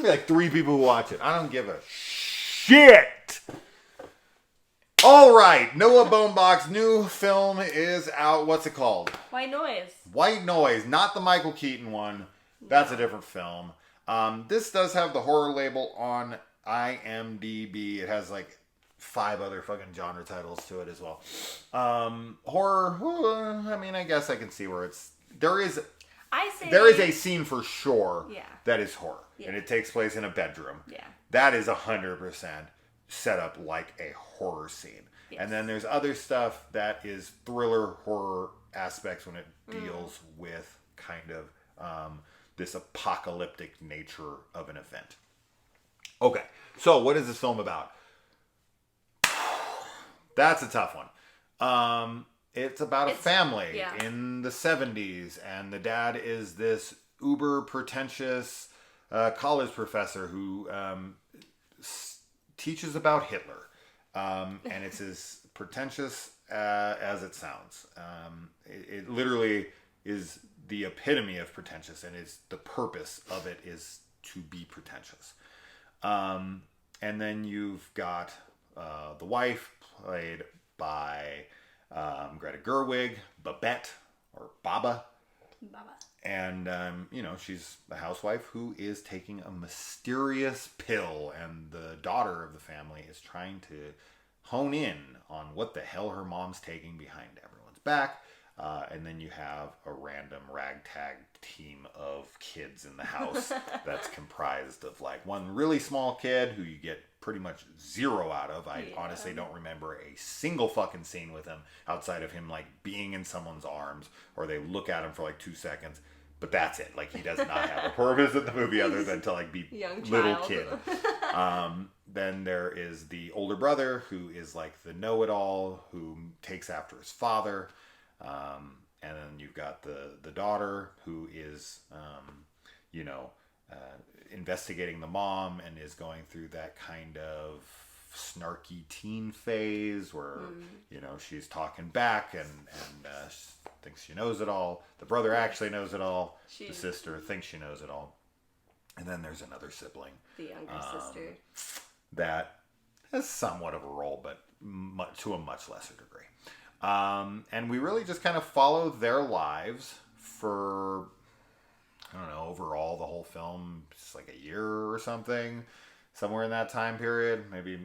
be like 3 people who watch it. I don't give a shit. All right, Noah Baumbach's new film is out. What's it called? White Noise. White Noise, not the Michael Keaton one. That's a different film. This does have the horror label on IMDb. It has like 5 other fucking genre titles to it as well. Horror, I mean, I guess I can see where there is a scene for sure that is horror. Yeah. And it takes place in a bedroom. Yeah. That is 100% set up like a horror scene. Yes. And then there's other stuff that is thriller horror aspects when it deals with kind of this apocalyptic nature of an event. Okay, so what is this film about? That's a tough one. It's about a family in the 70s, and the dad is this uber pretentious college professor who teaches about Hitler. And it's as pretentious as it sounds. It literally is the epitome of pretentious, and the purpose of it is to be pretentious. And then you've got the wife, played by Greta Gerwig, Babette, or Baba. And, she's a housewife who is taking a mysterious pill, and the daughter of the family is trying to hone in on what the hell her mom's taking behind everyone's back. And then you have a random ragtag team of kids in the house that's comprised of like one really small kid who you get pretty much 0 out of. I honestly don't remember a single fucking scene with him outside of him like being in someone's arms, or they look at him for like 2 seconds. But that's it. Like, he does not have a purpose in the movie other than to like be little kid. Then there is the older brother who is like the know-it-all who takes after his father. And then you've got the daughter who is, investigating the mom and is going through that kind of snarky teen phase where, she's talking back and thinks she knows it all. The brother actually knows it all. The sister thinks she knows it all. And then there's another sibling. The younger sister. That has somewhat of a role, but to a much lesser degree. And we really just kind of follow their lives for, I don't know, overall the whole film, just like a year or something, somewhere in that time period, maybe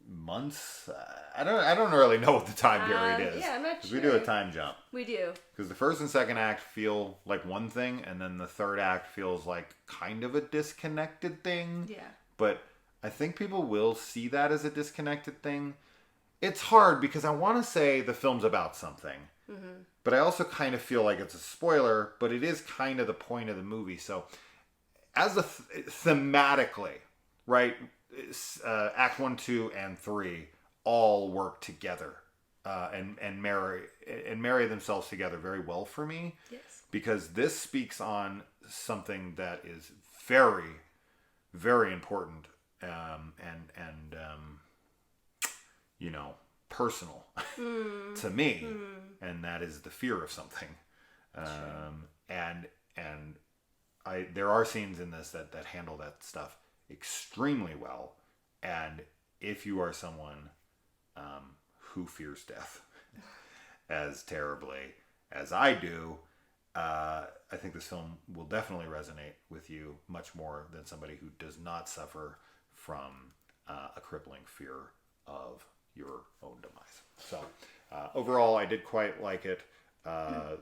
months. I don't really know what the time period is. Yeah, I'm not sure. We do a time jump. We do. Because the first and second act feel like one thing, and then the third act feels like kind of a disconnected thing. Yeah. But I think people will see that as a disconnected thing. It's hard because I want to say the film's about something. Mm-hmm. But I also kind of feel like it's a spoiler, but it is kind of the point of the movie. So as thematically, right, Act 1, 2, and 3 all work together and marry themselves together very well for me. Yes. Because this speaks on something that is very, very important and personal to me, and that is the fear of something. And there are scenes in this that handle that stuff extremely well. And if you are someone who fears death as terribly as I do, I think this film will definitely resonate with you much more than somebody who does not suffer from a crippling fear of your own demise. So overall, I did quite like it. I'm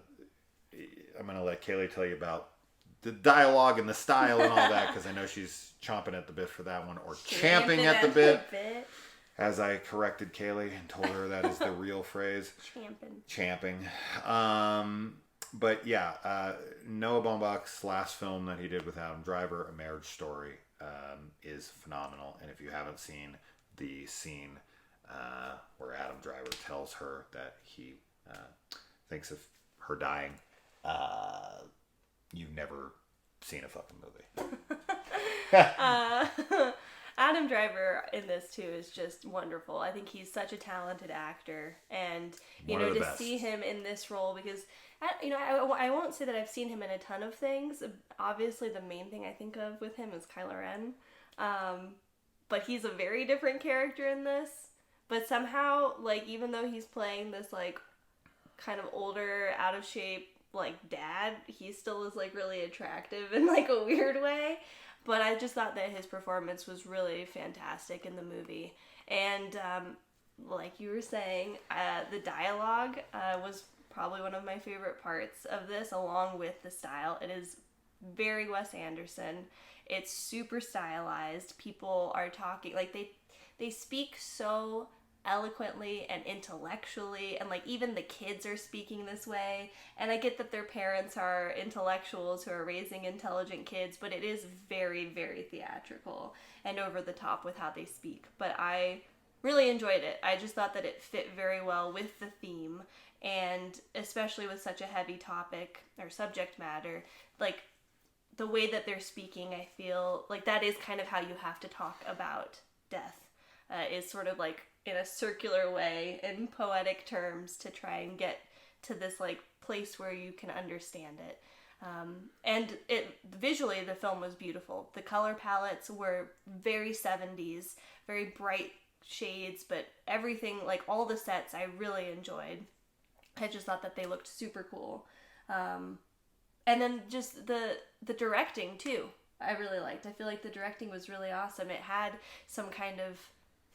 going to let Kaylee tell you about the dialogue and the style and all that, because I know she's chomping at the bit for that one, or champing at the bit. As I corrected Kaylee and told her that is the real phrase. Champing. But yeah, Noah Baumbach's last film that he did with Adam Driver, A Marriage Story, is phenomenal. And if you haven't seen the scene where Adam Driver tells her that he thinks of her dying, you've never seen a fucking movie. Adam Adam Driver in this too is just wonderful. I think he's such a talented actor, and to best. see him in this role, because I won't say that I've seen him in a ton of things. Obviously, the main thing I think of with him is Kylo Ren, but he's a very different character in this. But somehow, like, even though he's playing this like kind of older, out of shape like dad, he still is like really attractive in like a weird way. But I just thought that his performance was really fantastic in the movie. And like you were saying, the dialogue was probably one of my favorite parts of this, along with the style. It is very Wes Anderson. It's super stylized. People are talking, like they speak so eloquently and intellectually, and like even the kids are speaking this way. And I get that their parents are intellectuals who are raising intelligent kids, but it is very, very theatrical and over the top with how they speak. But I really enjoyed it. I just thought that it fit very well with the theme, and especially with such a heavy topic or subject matter, like the way that they're speaking, I feel like that is kind of how you have to talk about death, is sort of like in a circular way, in poetic terms, to try and get to this like place where you can understand it. And visually, the film was beautiful. The color palettes were very 70s, very bright shades, but everything, like all the sets, I really enjoyed. I just thought that they looked super cool. And then just the directing too, I really liked. I feel like the directing was really awesome. It had some kind of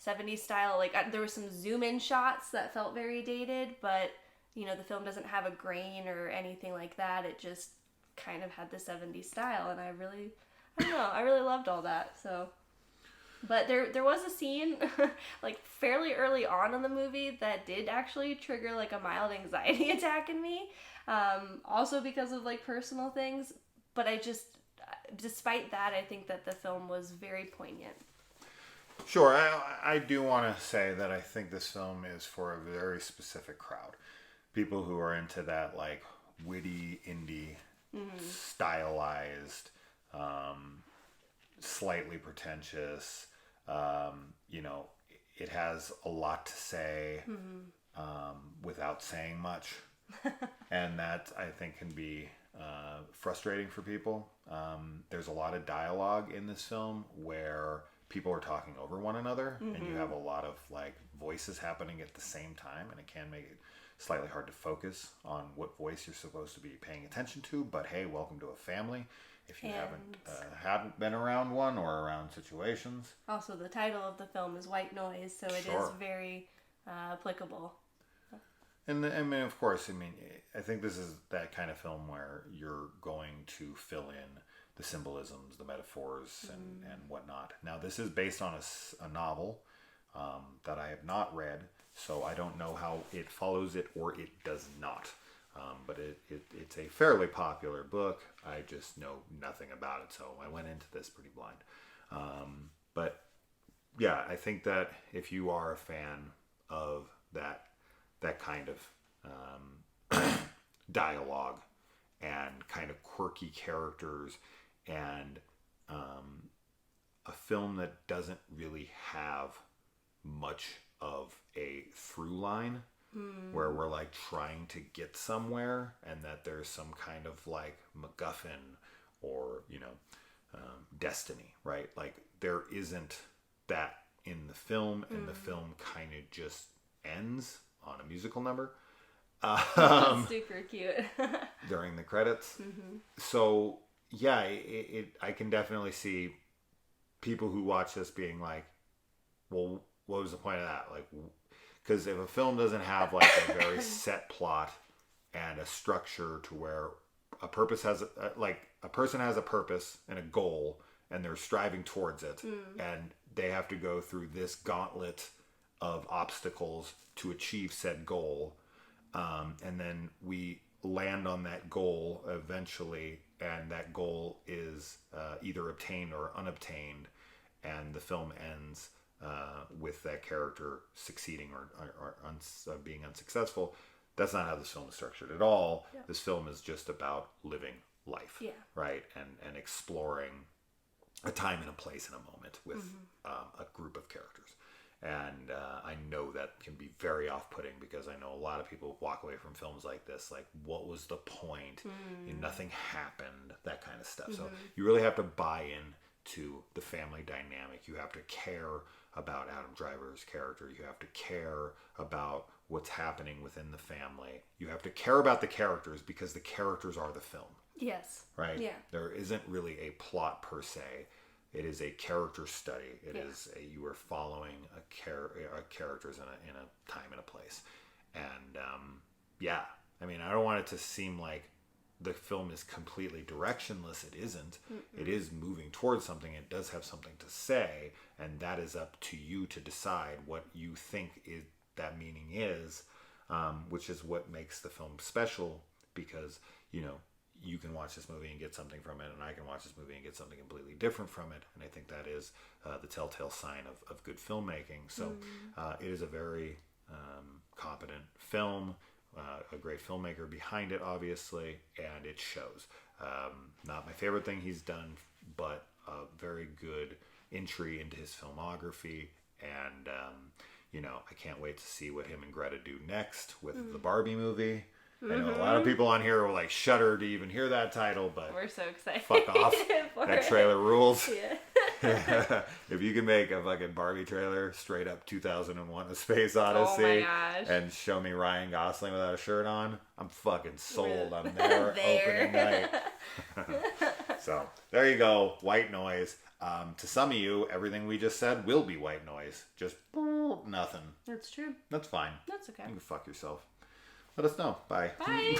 70s style, like there were some zoom in shots that felt very dated, but the film doesn't have a grain or anything like that. It just kind of had the 70s style, and I don't know, I really loved all that. So, but there was a scene like fairly early on in the movie that did actually trigger like a mild anxiety attack in me, also because of like personal things. But despite that, I think that the film was very poignant. Sure, I do want to say that I think this film is for a very specific crowd. People who are into that, like, witty, indie, stylized, slightly pretentious, it has a lot to say without saying much. And that, I think, can be frustrating for people. There's a lot of dialogue in this film where people are talking over one another, and you have a lot of like voices happening at the same time, and it can make it slightly hard to focus on what voice you're supposed to be paying attention to. But hey, welcome to a family if you haven't been around one or around situations. Also, the title of the film is White Noise, so it is very applicable. And I mean, of course, I think this is that kind of film where you're going to fill in the symbolisms, the metaphors, and whatnot. Now, this is based on a novel that I have not read, so I don't know how it follows it or it does not. But it's a fairly popular book. I just know nothing about it, so I went into this pretty blind. But yeah, I think that if you are a fan of that kind of dialogue and kind of quirky characters, and a film that doesn't really have much of a through line, where we're like trying to get somewhere, and that there's some kind of like MacGuffin or destiny, right? Like there isn't that in the film, and the film kind of just ends on a musical number. Super cute. During the credits. So yeah, I can definitely see people who watch this being like, well, what was the point of that? Like, because if a film doesn't have like a very set plot and a structure to where a purpose has a person has a purpose and a goal, and they're striving towards it, and they have to go through this gauntlet of obstacles to achieve said goal, and then we land on that goal eventually, and that goal is either obtained or unobtained, and the film ends with that character succeeding or being unsuccessful. That's not how this film is structured at all. Yeah. This film is just about living life, right? And exploring a time and a place and a moment with a group of characters. And I know that can be very off-putting because I know a lot of people walk away from films like this, like, what was the point? Nothing happened, that kind of stuff. So you really have to buy in to the family dynamic. You have to care about Adam Driver's character. You have to care about what's happening within the family. You have to care about the characters because the characters are the film. Yes. Right? Yeah. There isn't really a plot per se. It is a character study. It is you are following characters in a time and a place. And I mean, I don't want it to seem like the film is completely directionless. It isn't. It is moving towards something. It does have something to say, and that is up to you to decide what you think that meaning is, which is what makes the film special, because, you know, you can watch this movie and get something from it, and I can watch this movie and get something completely different from it. And I think that is the telltale sign of good filmmaking. So it is a very competent film, a great filmmaker behind it, obviously, and it shows. Not my favorite thing he's done, but a very good entry into his filmography. And, you know, I can't wait to see what him and Greta do next with the Barbie movie. I know a lot of people on here will like shudder to even hear that title, but we're so excited. Fuck off. That trailer rules. Yeah. If you can make a fucking Barbie trailer straight up 2001 A Space Odyssey and show me Ryan Gosling without a shirt on, I'm fucking sold. I'm there. Opening night. So there you go. White noise. To some of you, everything we just said will be white noise. Just nothing. That's true. That's fine. That's okay. You can fuck yourself. Let us know. Bye. Bye.